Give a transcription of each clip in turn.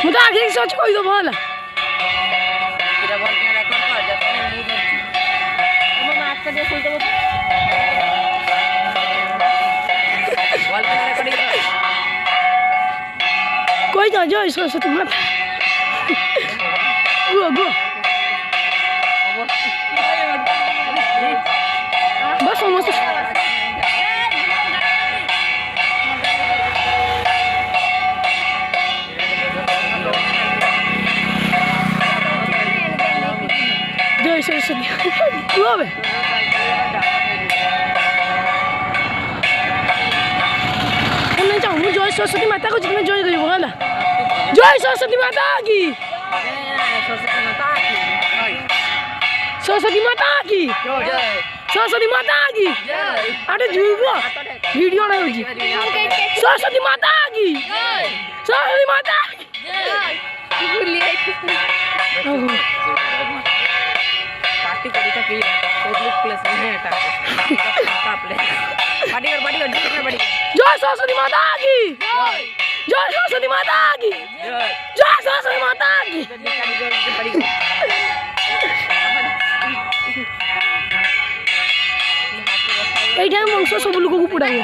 मुझे आगे सोच कोई तो बोला कोई ना जो सरस्वती माता गो गो बस मस्त जय सरस्वती लोवे हमने चाहूँ जय सरस्वती माता को जितना जय गई बोला जय सरस्वती माता की सरस्वती माता की सरस्वती माता की अरे जुगो वीडियो ना होगी सरस्वती माता की सरस्वती माता पार्टी करी था कि पब्लिक प्लेस में है टा कापले बड़ी जय सरस्वती माता की जय सरस्वती माता की जय सरस्वती माता की এইটা মাংস সব লোককে পুড়াবো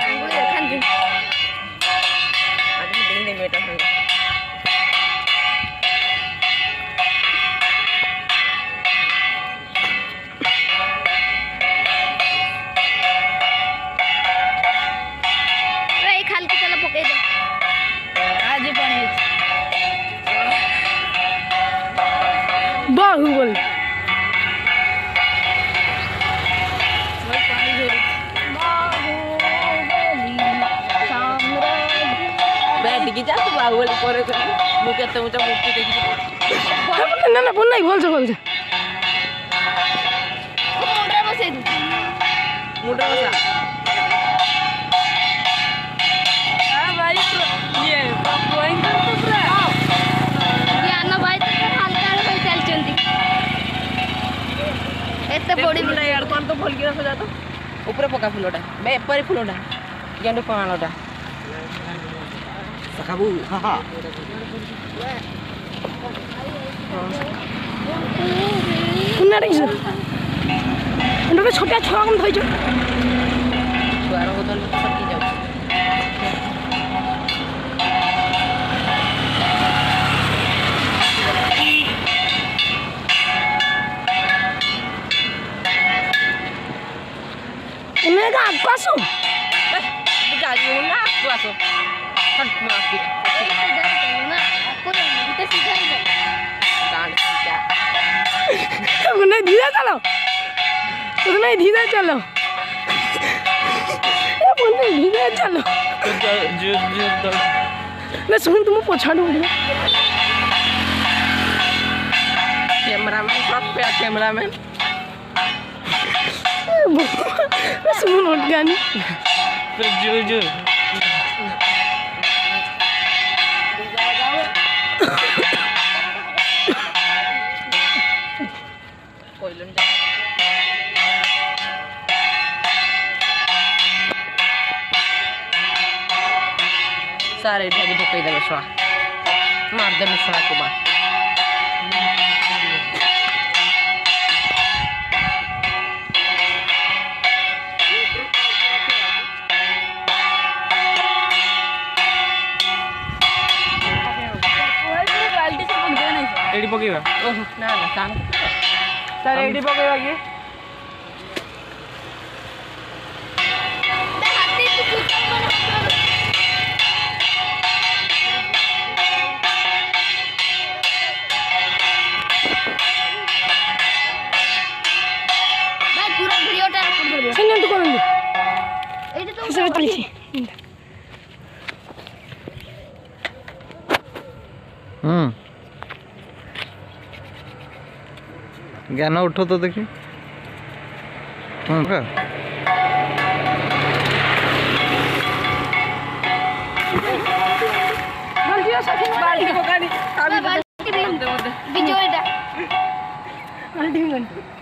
बाहुबली जा तो बाहुबली करे मु केते ऊंचा मूर्ति देखि ना ना बोल नहीं बोल जा मुंडे बसा हां भाई ये ड्राइंग करते पूरा ये आना भाई तो हल्का हल्का चल चलती एते बॉडी फुलटा यार कौन तो भूल गया सजा तो ऊपर पका फुलटा बे पर फुलटा गेंडे पानोटा सखाबू हां हां कुन्ना रे अंडा छोटा छुआ कम थई छ छुआर को तो सकी जाउ इने का आसो बुझाइयो ना आसो हट माफ भी ना आपको तो सीधा ही जाए कांड क्या नहीं धीरे चलो नहीं धीरे चलो ये बोल धीरे चलो ले सुन तुम पछाड़ हो गया कैमरामैन सब पे कैमरामैन सुन उठ गया नहीं जो कोइलन सारे ढेगी भुकई देबे छुआ मार देबे छुआ को बात एडी पकेबा ओह ना ना काम सर एडी पकेबा की हाथी तू कुत्ता भाई पूरा वीडियोटा कर दे सुन तो करन दे एडी तो से चली ज्ञान उठो तो देखी का जल्दी सखी बाल्टी को कानी वीडियोटा अल्टीमेट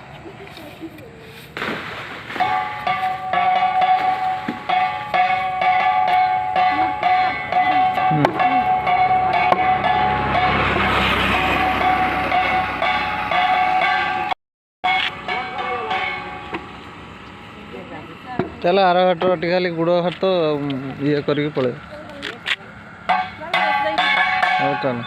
चल आर घाट खाली गुड़ हाथ ये करके पड़े चल